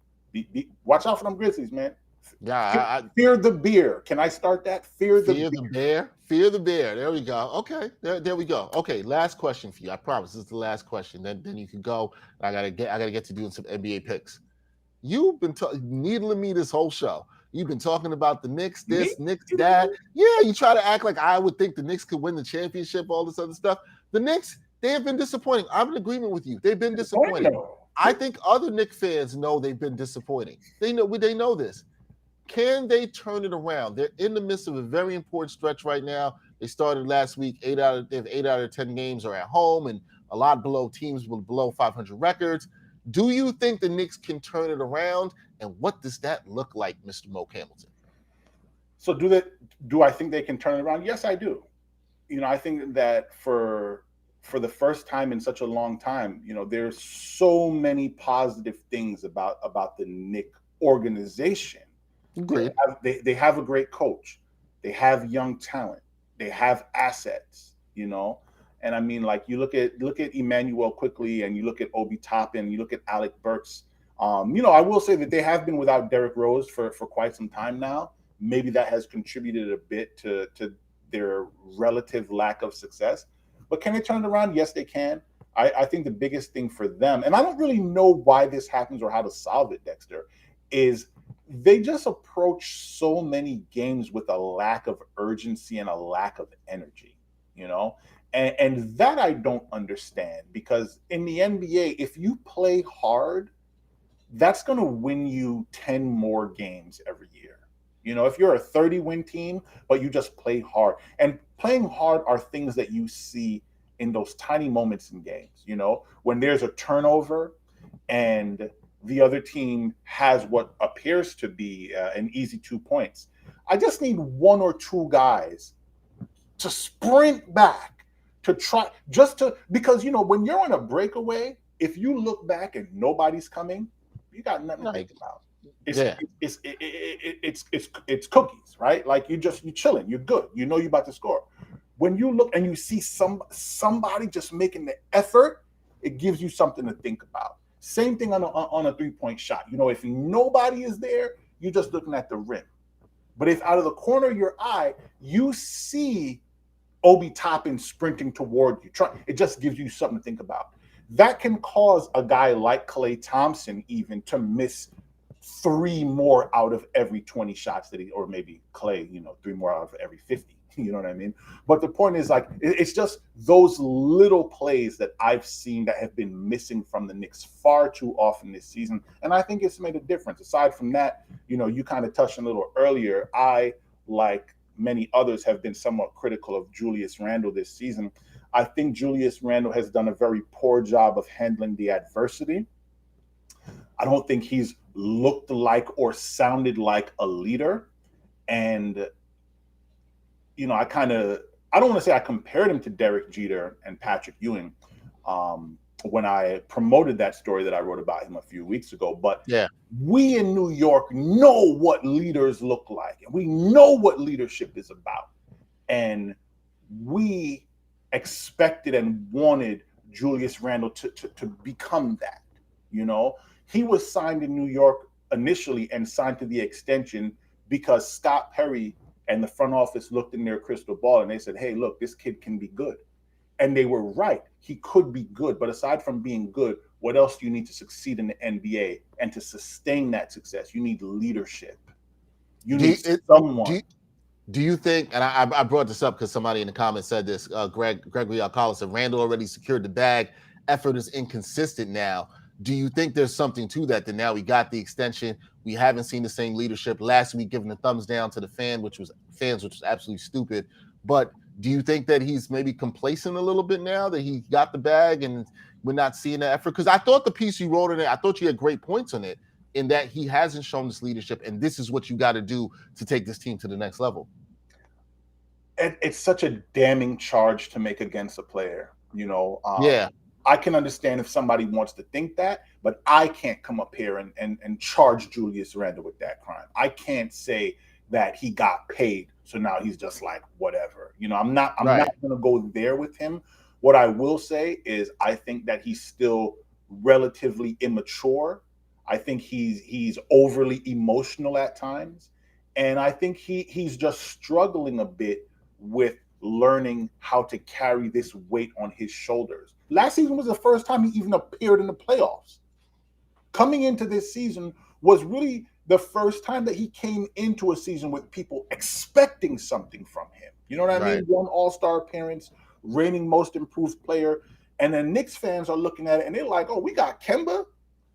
watch out for them Grizzlies, man. Yeah, fear the beer. Can I start that? Fear the bear. Fear the bear. There we go. Okay, there we go. Okay, last question for you. I promise this is the last question. Then you can go. I gotta get to doing some NBA picks. You've been needling me this whole show. You've been talking about the Knicks, Knicks, that. Yeah, you try to act like I would think the Knicks could win the championship, all this other stuff. The Knicks, they have been disappointing. I'm in agreement with you. They've been disappointing. I think other Knicks fans know they've been disappointing. They know this. Can they turn it around? They're in the midst of a very important stretch right now. They started last week. 8 out of 10 games are at home, and a lot below teams with below 500 records. Do you think the Knicks can turn it around? And what does that look like, Mr. Moke Hamilton? So do I think they can turn it around? Yes, I do. I think that for the first time in such a long time, there's so many positive things about the Knicks organization. Great. They have a great coach. They have young talent. They have assets, And I mean, like you look at Emmanuel Quickly, and you look at Obi Toppin, you look at Alec Burks. I will say that they have been without Derrick Rose for quite some time now. Maybe that has contributed a bit to their relative lack of success. But can they turn it around? Yes, they can. I think the biggest thing for them, and I don't really know why this happens or how to solve it, Dexter, is they just approach so many games with a lack of urgency and a lack of energy, and that I don't understand, because in the NBA, if you play hard, that's going to win you 10 more games every year. If you're a 30-win team, but you just play hard, and playing hard are things that you see in those tiny moments in games, when there's a turnover and the other team has what appears to be an easy 2 points. I just need 1 or 2 guys to sprint back to try because, when you're on a breakaway, if you look back and nobody's coming, you got nothing to think about. It's cookies, right? Like you're chilling, you're good. You're about to score. When you look and you see somebody just making the effort, it gives you something to think about. Same thing on a 3-point shot. If nobody is there, you're just looking at the rim. But if out of the corner of your eye, you see Obi Toppin sprinting toward you, it just gives you something to think about. That can cause a guy like Klay Thompson even to miss 3 more out of every 20 shots or maybe Klay, 3 more out of every 50. You know what I mean? But the point is, like, it's just those little plays that I've seen that have been missing from the Knicks far too often this season. And I think it's made a difference. Aside from that, you kind of touched on a little earlier. I, like many others, have been somewhat critical of Julius Randle this season. I think Julius Randle has done a very poor job of handling the adversity. I don't think he's looked like or sounded like a leader. And, you know, I don't want to say I compared him to Derek Jeter and Patrick Ewing when I promoted that story that I wrote about him a few weeks ago. But yeah, we in New York know what leaders look like, and we know what leadership is about. And we expected and wanted Julius Randle to become that. You know, he was signed in New York initially and signed to the extension because Scott Perry and the front office looked in their crystal ball and they said, hey, look, this kid can be good. And they were right. He could be good. But aside from being good, what else do you need to succeed in the NBA? And to sustain that success, you need leadership. You need someone. Do you think, and I brought this up because somebody in the comments said this, Gregory Alcala said, Randall already secured the bag. Effort is inconsistent now. Do you think there's something to that now we got the extension? We haven't seen the same leadership. Last week, giving the thumbs down to the fans, which was absolutely stupid. But do you think that he's maybe complacent a little bit now that he got the bag and we're not seeing the effort? Because I thought the piece you wrote in it, I thought you had great points on it, in that he hasn't shown this leadership, and this is what you got to do to take this team to the next level. It's such a damning charge to make against a player, you know. Yeah. I can understand if somebody wants to think that, but I can't come up here and charge Julius Randle with that crime. I can't say that he got paid, so now he's just like whatever. You know, I'm not going to go there with him. What I will say is I think that he's still relatively immature. I think he's overly emotional at times, and I think he's just struggling a bit with learning how to carry this weight on his shoulders. Last season was the first time he even appeared in the playoffs. Coming into this season was really the first time that he came into a season with people expecting something from him. You know what I mean? One All-Star appearance, reigning most improved player. And then Knicks fans are looking at it and they're like, oh, we got Kemba.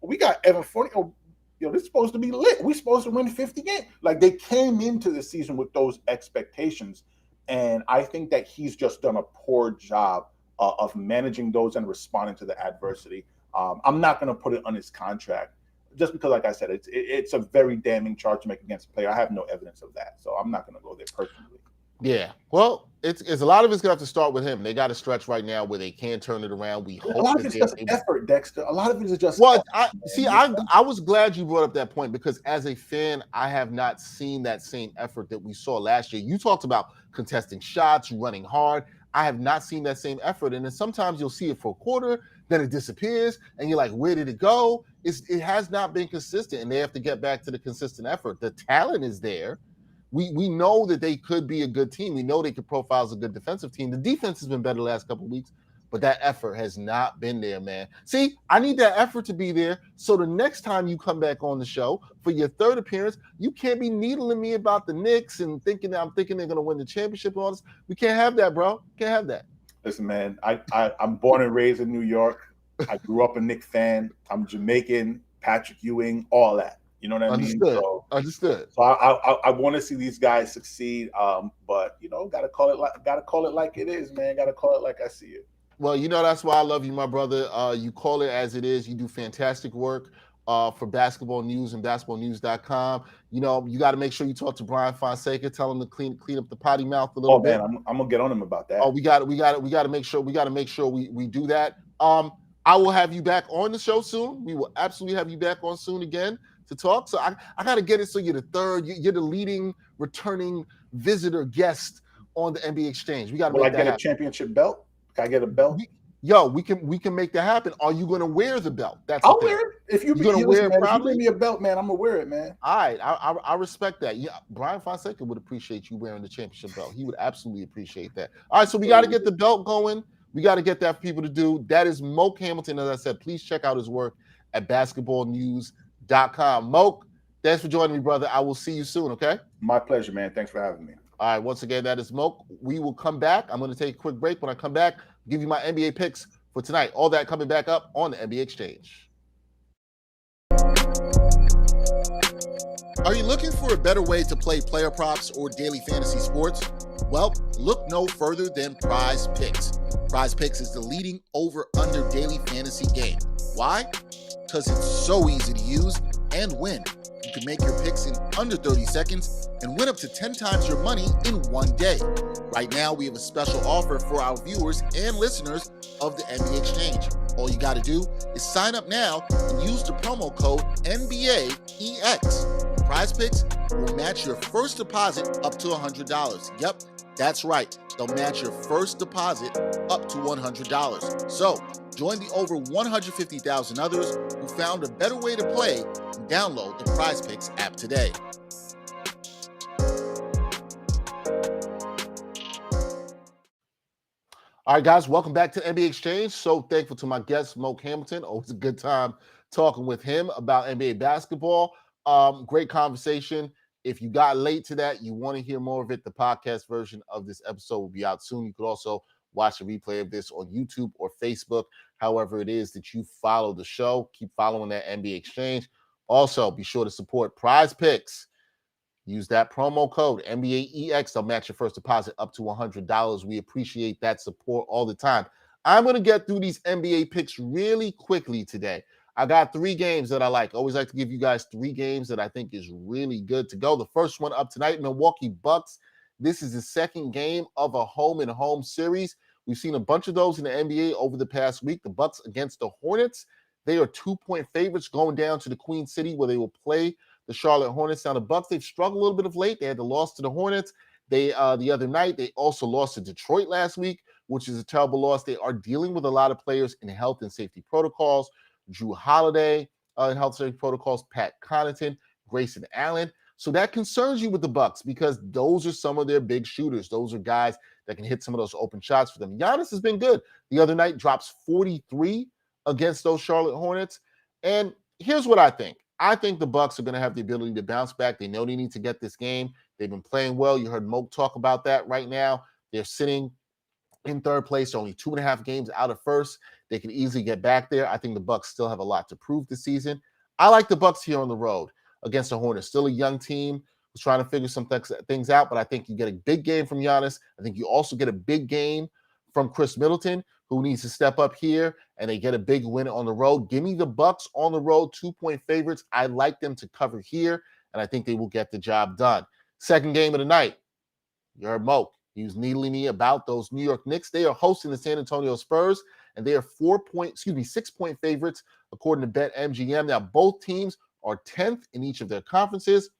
We got Evan Fournier. Oh, you know, this is supposed to be lit. We're supposed to win 50 games. Like, they came into the season with those expectations. And I think that he's just done a poor job of managing those and responding to the adversity. I'm not going to put it on his contract just because, like I said, it's a very damning charge to make against a player. I have no evidence of that, so I'm not going to go there personally. Yeah, well, it's a lot of it's going to have to start with him. They got a stretch right now where they can turn it around. We hope a lot of it's just effort, Dexter. A lot of it is just well. effort, I was glad you brought up that point because as a fan, I have not seen that same effort that we saw last year. You talked about contesting shots, running hard. I have not seen that same effort. And then sometimes you'll see it for a quarter, then it disappears, and you're like, where did it go? It has not been consistent, and they have to get back to the consistent effort. The talent is there. We know that they could be a good team. We know they could profile as a good defensive team. The defense has been better the last couple of weeks, but that effort has not been there, man. See, I need that effort to be there so the next time you come back on the show for your third appearance, you can't be needling me about the Knicks and thinking they're going to win the championship and all this. We can't have that, bro. Can't have that. Listen, man, I'm born and raised in New York. I grew up a Knicks fan. I'm Jamaican, Patrick Ewing, all that. You know what I mean? Understood. So I want to see these guys succeed, but you know, gotta call it like it is, man. Gotta call it like I see it. Well, you know, that's why I love you, my brother. You call it as it is. You do fantastic work for Basketball News and basketballnews.com. You know, you got to make sure you talk to Brian Fonseca. Tell him to clean up the potty mouth a little bit. Oh man, I'm gonna get on him about that. Oh, we got to make sure we do that. I will have you back on the show soon. We will absolutely have you back on soon again to talk. So I got to get it so you're the third. You're the leading returning visitor guest on the NBA Exchange. We got to make that happen. Will I get a championship belt? Can I get a belt? We can make that happen. Are you going to wear the belt? I'll wear it. If you're going to wear it, if you give me a belt, man, I'm gonna wear it, man. All right, I respect that. Yeah, Brian Fonseca would appreciate you wearing the championship belt. He would absolutely appreciate that. All right, so we got to get the belt going. We got to get that for people to do. That is Moke Hamilton. As I said, please check out his work at basketballnews.com. Moke, thanks for joining me, brother. I will see you soon, okay? My pleasure, man. Thanks for having me. All right, once again, that is Moke. We will come back. I'm going to take a quick break. When I come back, I'll give you my NBA picks for tonight. All that coming back up on the NBA Exchange. Are you looking for a better way to play player props or daily fantasy sports? Well, look no further than Prize Picks. Prize Picks is the leading over-under daily fantasy game. Why? because it's so easy to use and win. You can make your picks in under 30 seconds and win up to 10 times your money in one day. Right now, we have a special offer for our viewers and listeners of the NBA Exchange. All you got to do is sign up now and use the promo code NBAEX. PrizePicks will match your first deposit up to $100. Yep, that's right. They'll match your first deposit up to $100. So, join the over 150,000 others who found a better way to play and download the PrizePicks app today. All right, guys, welcome back to NBA Exchange. So thankful to my guest, Moke Hamilton. Always a good time talking with him about NBA basketball. Great conversation. If you got late to that, you want to hear more of it, the podcast version of this episode will be out soon. You could also watch a replay of this on YouTube or Facebook, however it is that you follow the show. Keep following that NBA Exchange. Also, be sure to support PrizePicks. Use that promo code NBAEX. They'll match your first deposit up to $100. We appreciate that support all the time. I'm going to get through these NBA picks really quickly today. I got 3 games that I like. Always like to give you guys 3 games that I think is really good to go. The first one up tonight, Milwaukee Bucks. This is the second game of a home-and-home series. We've seen a bunch of those in the NBA over the past week. The Bucks against the Hornets. They are 2-point favorites going down to the Queen City where they will play the Charlotte Hornets. Now, the Bucks, they've struggled a little bit of late. They had the loss to the Hornets. The other night, they also lost to Detroit last week, which is a terrible loss. They are dealing with a lot of players in health and safety protocols. Drew Holiday in health and safety protocols, Pat Connaughton, Grayson Allen. So that concerns you with the Bucks because those are some of their big shooters. Those are guys that can hit some of those open shots for them. Giannis has been good. The other night drops 43 against those Charlotte Hornets. And here's what I think. I think the Bucks are going to have the ability to bounce back. They know they need to get this game. They've been playing well. You heard Moke talk about that right now. They're sitting in third place, only 2.5 games out of first. They can easily get back there. I think the Bucks still have a lot to prove this season. I like the Bucks here on the road against the Hornets. Still a young team who's trying to figure some things out, but I think you get a big game from Giannis. I think you also get a big game from Chris Middleton, who needs to step up here, and they get a big win on the road. Give me the Bucks on the road, 2-point favorites. I like them to cover here, and I think they will get the job done. Second game of the night, you heard Moke. He was needling me about those New York Knicks. They are hosting the San Antonio Spurs, and they are 6-point favorites according to BetMGM. Now, both teams are 10th in each of their conferences.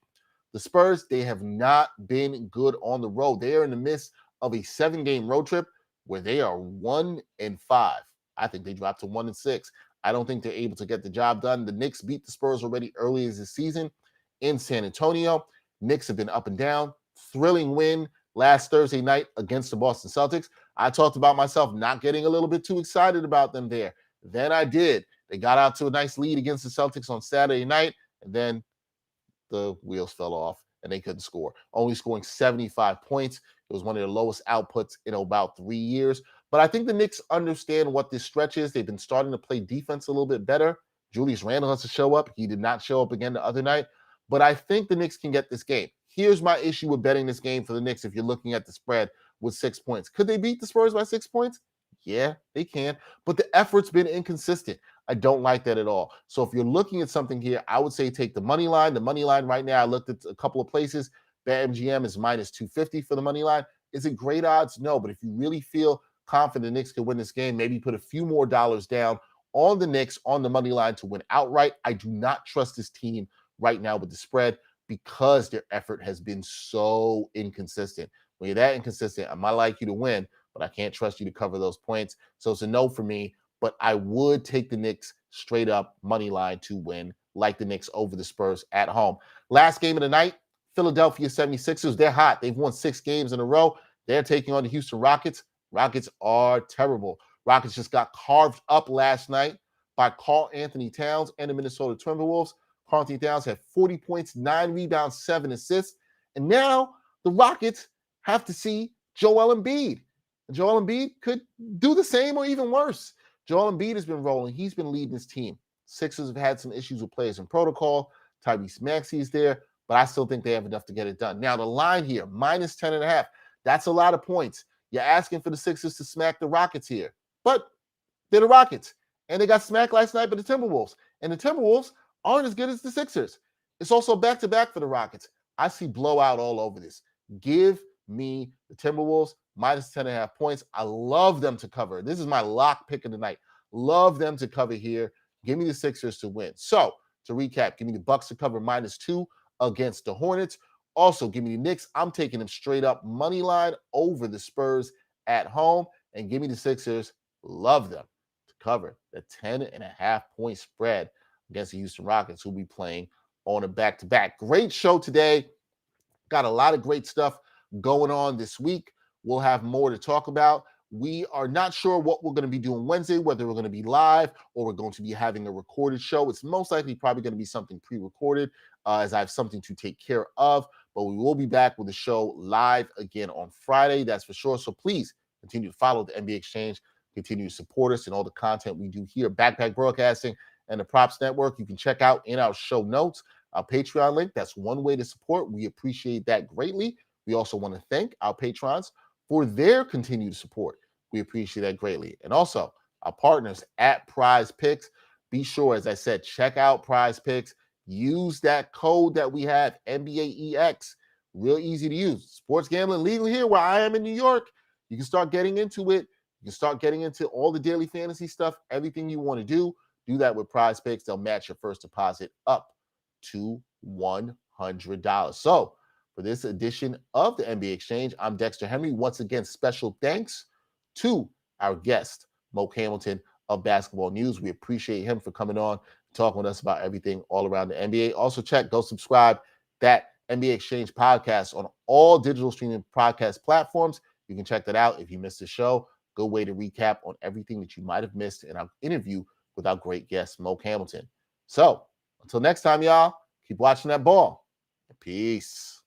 The Spurs, they have not been good on the road. They are in the midst of a 7-game road trip where they are 1-5. I think they dropped to 1-6. I don't think they're able to get the job done. The Knicks beat the Spurs already early this season in San Antonio. Knicks have been up and down. Thrilling win last Thursday night against the Boston Celtics. I talked about myself not getting a little bit too excited about them there. Then I did. They got out to a nice lead against the Celtics on Saturday night, and then the wheels fell off and they couldn't score. Only scoring 75 points. It was one of their lowest outputs in about 3 years. But I think the Knicks understand what this stretch is. They've been starting to play defense a little bit better. Julius Randle has to show up. He did not show up again the other night. But I think the Knicks can get this game. Here's my issue with betting this game for the Knicks if you're looking at the spread with 6 points. Could they beat the Spurs by 6 points? Yeah, they can. But the effort's been inconsistent. I don't like that at all. So if you're looking at something here, I would say take the money line. The money line right now, I looked at a couple of places. BetMGM is minus 250 for the money line. Is it great odds? No. But if you really feel confident the Knicks can win this game, maybe put a few more dollars down on the Knicks on the money line to win outright. I do not trust this team right now with the spread because their effort has been so inconsistent. When you're that inconsistent, I might like you to win, but I can't trust you to cover those points. So it's a no for me, but I would take the Knicks straight up money line to win, like the Knicks over the Spurs at home. Last game of the night, Philadelphia 76ers. They're hot. They've won 6 games in a row. They're taking on the Houston Rockets. Rockets are terrible. Rockets just got carved up last night by Karl Anthony Towns and the Minnesota Timberwolves. Karl Anthony Towns had 40 points, 9 rebounds, 7 assists. And now the Rockets have to see Joel Embiid. Joel Embiid could do the same or even worse. Joel Embiid has been rolling. He's been leading his team. Sixers have had some issues with players in protocol. Tyrese Maxey is there, but I still think they have enough to get it done. Now, the line here, minus 10.5. That's a lot of points. You're asking for the Sixers to smack the Rockets here, but they're the Rockets, and they got smacked last night by the Timberwolves, And the Timberwolves aren't as good as the Sixers. It's also back-to-back for the Rockets. I see blowout all over this. Give me the Timberwolves minus 10.5 points. I love them to cover. This is my lock pick of the night. Love them to cover here. Give me the Sixers to win. So, to recap, give me the Bucks to cover -2 against the Hornets. Also, give me the Knicks. I'm taking them straight up money line over the Spurs at home. And give me the Sixers. Love them to cover the 10.5 point spread against the Houston Rockets, who'll be playing on a back-to-back. Great show today. Got a lot of great stuff going on this week. We'll have more to talk about. We are not sure what we're going to be doing Wednesday, whether we're going to be live or we're going to be having a recorded show. It's most likely probably going to be something pre-recorded as I have something to take care of. But we will be back with the show live again on Friday. That's for sure. So please continue to follow the NBA Exchange. Continue to support us and all the content we do here, Backpack Broadcasting and the Props Network. You can check out in our show notes our Patreon link. That's one way to support. We appreciate that greatly. We also want to thank our patrons for their continued support. We appreciate that greatly. And also our partners at Prize Picks. Be sure, as I said, check out Prize Picks. Use that code that we have, NBAEX. Real easy to use. Sports gambling legal here where I am in New York. You can start getting into it. You can start getting into all the daily fantasy stuff, everything you want to do. Do that with Prize Picks. They'll match your first deposit up to $100. So for this edition of the NBA Exchange, I'm Dexter Henry. Once again, special thanks to our guest, Moke Hamilton of Basketball News. We appreciate him for coming on, talking with us about everything all around the NBA. Also go subscribe that NBA Exchange podcast on all digital streaming podcast platforms. You can check that out if you missed the show. Good way to recap on everything that you might have missed in our interview with our great guest, Moke Hamilton. So until next time, y'all, keep watching that ball. Peace.